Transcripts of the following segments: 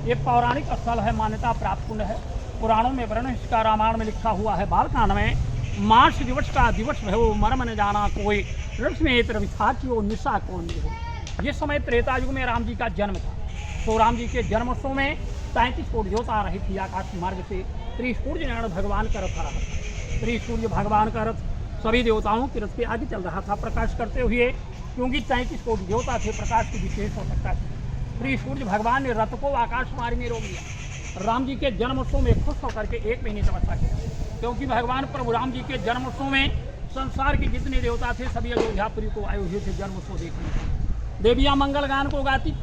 एक पौराणिक स्थल है, मान्यता प्राप्त कुंड है। पुराणों में वर्णन इसका रामायण में लिखा हुआ है। बालकांड में मार्च दिवस का दिवस भयो मर्म न जाना कोई, रश्मेत रविथाचियो निशा कौन हो। जिस समय त्रेता युग में राम जी का जन्म था, तो राम जी के जन्मोत्सव में 33 कोट ज्योत आ रही थी आकाश मार्ग से। त्रिसूर्य नारायण भगवान का रथ आ रहा था। त्रिसूर्य भगवान का रथ सभी देवताओं के रथ के आगे चल रहा था प्रकाश करते हुए, क्योंकि 33 कोट देवता थे, प्रकाश की विशेष आवश्यकता थी। त्रिसूर्य भगवान ने रथ को आकाश मार्ग में रोक दिया। राम जी के जन्मोत्सव में खुश होकर के 1 महीने तपस्या किया, क्योंकि भगवान प्रभु राम जी के जन्मोत्सव में संसार के जितने देवता थे सभी अयोध्यापुरी को आए हुए थे जन्मोत्सव देखने। देवियाँ मंगल गान को गाती,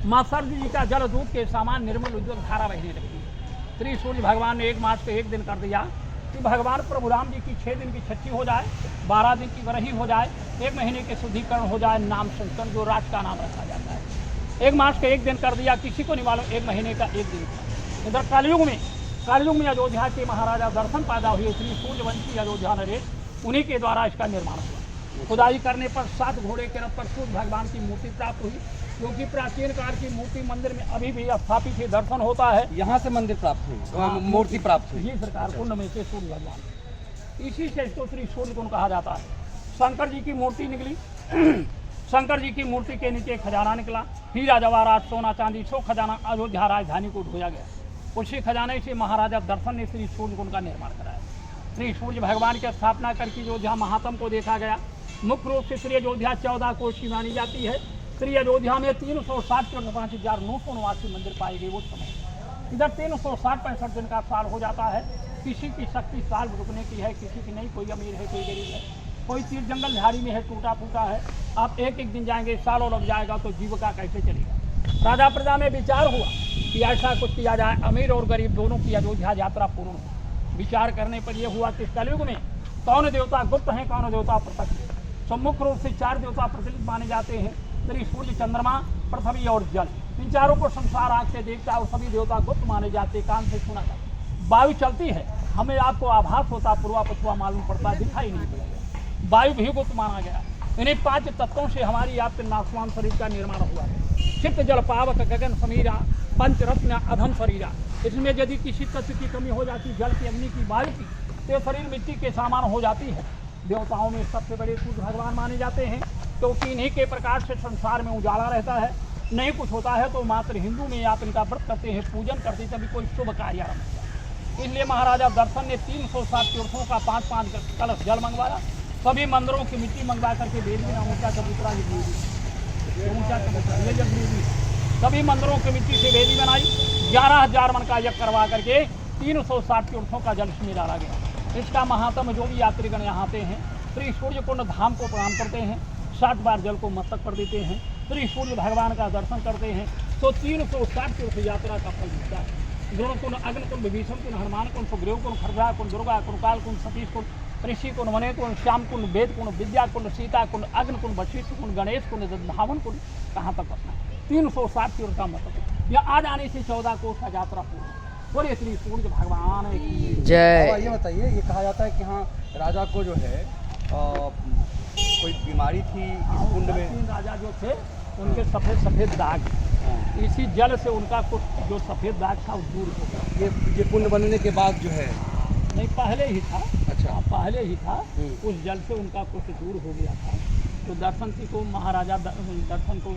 माँ सरजू जी का जल दूध के समान निर्मल उज्ज्वल धारा बहने लगती। त्रिसूर्य भगवान ने 1 मार्च को 1 दिन कर दिया कि भगवान प्रभु राम जी की 6 दिन की छठी हो जाए, 12 दिन की वरही हो जाए, 1 महीने के शुद्धिकरण हो जाए, नाम संकीर्तन जो राज का नाम रखा जाता है। 1 मार्च का 1 दिन कर दिया, किसी को नहीं मालूम 1 महीने का 1 दिन था। इधर कलयुग में अयोध्या के महाराजा दर्शन पैदा हुए, श्री सूर्यवंशी अयोध्या नरेश, उन्हीं के द्वारा इसका निर्माण हुआ। खुदाई करने पर 7 घोड़े के रथ पर सूर्य भगवान की मूर्ति प्राप्त हुई, क्योंकि प्राचीन काल की मूर्ति मंदिर में अभी भी स्थापित है, दर्शन होता है। यहाँ से मंदिर प्राप्त हुई, मूर्ति प्राप्त हुई। ये सरकार कुंड में से सूर्य भगवान, इसी से इसको श्री सूर्य कुंड कहा जाता है। शंकर जी की मूर्ति निकली। शंकर जी की मूर्ति के नीचे खजाना निकला, हीरा जवाहरात सोना चांदी सो खजाना अयोध्या राजधानी को ढोया गया। उसी खजाने से महाराजा दर्शन ने श्री सूर्य कुंड का निर्माण कराया। श्री सूर्य भगवान की स्थापना करके अयोध्या महात्म को देखा गया। मुख्य रूप से श्री अयोध्या 14 कोष की मानी जाती है। श्री अयोध्या में 360,5,989 मंदिर पाए गए। वो समय इधर 360-65 दिन का साल हो जाता है। किसी की शक्ति साल रुकने की है, किसी की नहीं। कोई अमीर है, कोई गरीब है, कोई तीर जंगल झाड़ी में है, टूटा फूटा है। आप एक दिन जाएंगे, सालों लग जाएगा, तो जीविका कैसे चलेगा। राजा प्रजा में विचार हुआ कि ऐसा कुछ किया जाए, अमीर और गरीब दोनों की अयोध्या यात्रा पूर्ण हो। विचार करने पर यह हुआ कि कलयुग में कौन देवता गुप्त हैं, कौन देवता प्रत्यक्ष है। तो मुख्य रूप से 4 देवता प्रचलित माने जाते हैं, श्री सूर्य, चंद्रमा, पृथ्वी और जल। इन चारों को संसार आँख से देखता है और सभी देवता गुप्त माने जाते, कान से सुना जाता। वायु चलती है, हमें आपको आभास होता, पूर्वा पछुआ मालूम पड़ता, दिखाई नहीं पड़ेगा। वायु भी गुप्त माना गया। इन्हीं 5 तत्वों से हमारी आपके नासवान शरीर का निर्माण हुआ है। चित्त जल पावक गगन समीरा, पंचरत्न अधम शरीरा। इसमें यदि किसी तत्व की कमी हो जाती, जल की, अग्नि की, वायु की, तो शरीर मिट्टी के समान हो जाती है। देवताओं में सबसे बड़े सूर्य भगवान माने जाते हैं, क्योंकि इन्हीं के प्रकाश से संसार में उजाला रहता है। नहीं कुछ होता है तो मात्र हिंदू में आप इनका व्रत करते हैं, पूजन करते हैं, तभी कोई शुभ कार्य आरंभ होता है। इसलिए महाराजा दर्शन ने 360 तीर्थों का 5-5 कलश जल मंगवाया। सभी मंदिरों की मिट्टी मंगवा करके वेद में ऊंचा चबूतरा सभी मंदिरों की मिट्टी से वेदी बनाई। 11,000 मन का यज्ञ करवा करके 360 तीर्थों का जल इसमें डाला गया। इसका महात्म जो भी यात्रीगण यहाँ आते हैं, श्री सूर्य कुंड धाम को प्रणाम करते हैं, 60 बार जल को मस्तक पर देते हैं, श्री सूर्य भगवान का दर्शन करते हैं, तो 360 तीर्थ यात्रा का फल मिलता है। गुण कुंड, अग्नि कुंड, विभीषण कुंड, हनुमान कुंड, सुग्रीव कुंड, खरजा कुंड, दुर्गा कुंड, काल कुंड, सतीश कुंड, ऋषि कुंड, वने कुंड, श्याम कुंड, वेद कुंड, विद्या कुंड, सीता कुंड, अग्नि कुंड, वशिष्ठ कुंड, गणेश कुंड, धावन कुंड, कहाँ तक अपना 360 तीर्थ का मतलब। यह आज आने से 14 कोष का यात्रा पूर्ण। बोलिए श्री सूर्य भगवान की जय। ये बताइए, ये कहा जाता है कि हाँ राजा को जो है कोई बीमारी थी इस कुंड में। 3 राजा जो थे उनके सफ़ेद दाग, इसी जल से उनका कुछ जो सफ़ेद दाग था वो दूर हो गया। ये कुंड बनने के बाद जो है, नहीं पहले ही था। अच्छा, पहले ही था। उस जल से उनका कुछ दूर हो गया था। तो दर्शन की को महाराजा दर्शन को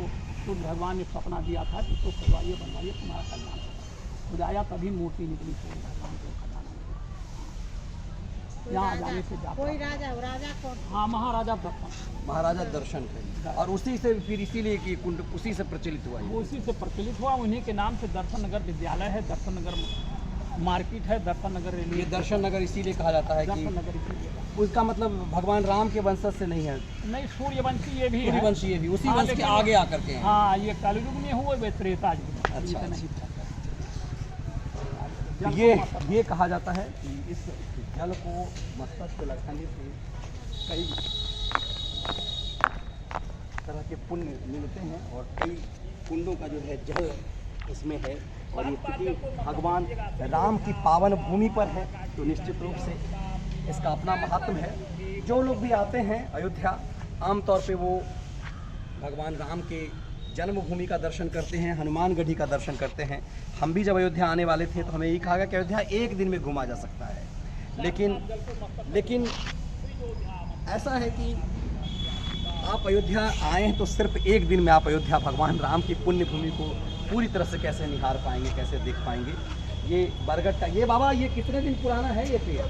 सूर्य भगवान ने सपना दिया था कि तो बनवाइए तुम्हारा कल्याण खुदाया, तभी मूर्ति निकली सूर्य भगवान को खजाना। यहाँ जाने से कोई राजा कौन? हाँ, महाराजा दर्शन का। और उसी से फिर इसीलिए कि कुंड उसी से प्रचलित हुआ, वो उसी से प्रचलित हुआ। उन्हीं के नाम से दर्शन नगर विद्यालय है, दर्शन नगर मार्केट है, दर्शन नगर रेलवे। ये दर्शन नगर इसीलिए कहा जाता है कि उसका मतलब भगवान राम के वंशज से नहीं है। नहीं, सूर्यवंशी ये भी है, सूर्यवंशी ये भी उसी वंश के आगे आकर के। हाँ, ये कलयुग में हुए, वे त्रेता युग में। अच्छा, नहीं ये कहा जाता है कि इस जल को मस्तक पे लगाने से कई तरह के पुण्य मिलते हैं और कई कुंडों का जो है जल इसमें है। और ये क्योंकि भगवान राम की पावन भूमि पर है तो निश्चित रूप से इसका अपना महात्म है। जो लोग भी आते हैं अयोध्या, आमतौर पे वो भगवान राम के जन्मभूमि का दर्शन करते हैं, हनुमानगढ़ी का दर्शन करते हैं। हम भी जब अयोध्या आने वाले थे तो हमें यही कहा गया कि अयोध्या एक दिन में घूमा जा सकता है, लेकिन ऐसा है कि आप अयोध्या आए हैं तो सिर्फ एक दिन में आप अयोध्या भगवान राम की पुण्य भूमि को पूरी तरह से कैसे निहार पाएंगे, कैसे देख पाएंगे। ये बरगद का, ये बाबा ये कितने दिन पुराना है ये पेड़?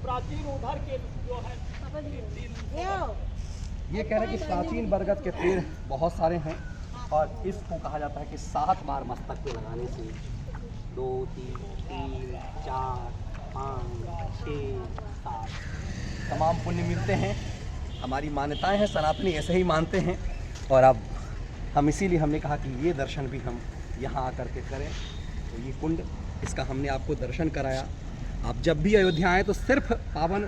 प्राचीन उधर के जो है ये कह रहे हैं कि प्राचीन बरगद के पेड़ बहुत सारे हैं और इसको कहा जाता है कि 7 बार मस्तक पे लगाने से 2 3 3 4 5 6 7 तमाम पुण्य मिलते हैं। हमारी मान्यताएं हैं, सनातनी ऐसे ही मानते हैं। और अब हम इसीलिए हमने कहा कि ये दर्शन भी हम यहाँ आकर के करें। तो ये कुंड, इसका हमने आपको दर्शन कराया। आप जब भी अयोध्या आएँ तो सिर्फ पावन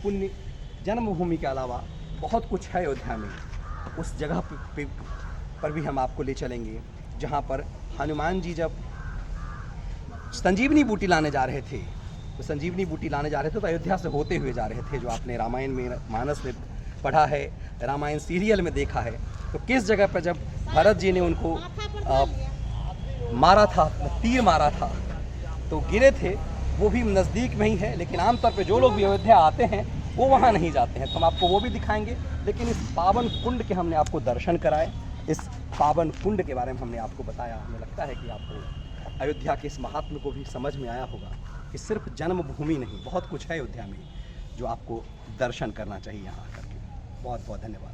पुण्य जन्मभूमि के अलावा बहुत कुछ है अयोध्या में। उस जगह पर भी हम आपको ले चलेंगे जहाँ पर हनुमान जी जब संजीवनी बूटी लाने जा रहे थे, तो संजीवनी बूटी लाने जा रहे थे तो अयोध्या से होते हुए जा रहे थे। जो आपने रामायण में, मानस में पढ़ा है, रामायण सीरियल में देखा है, तो किस जगह पर जब भरत जी ने उनको मारा था, तीर मारा था, तो गिरे थे, वो भी नज़दीक में ही है। लेकिन आमतौर पे जो लोग भी अयोध्या आते हैं वो वहाँ नहीं जाते हैं, तो हम आपको वो भी दिखाएंगे। लेकिन इस पावन कुंड के हमने आपको दर्शन कराए, इस पावन कुंड के बारे में हमने आपको बताया। हमें लगता है कि आपको अयोध्या के इस महात्म्य को भी समझ में आया होगा कि सिर्फ जन्मभूमि नहीं, बहुत कुछ है अयोध्या में जो आपको दर्शन करना चाहिए यहाँ आकर के। बहुत बहुत धन्यवाद।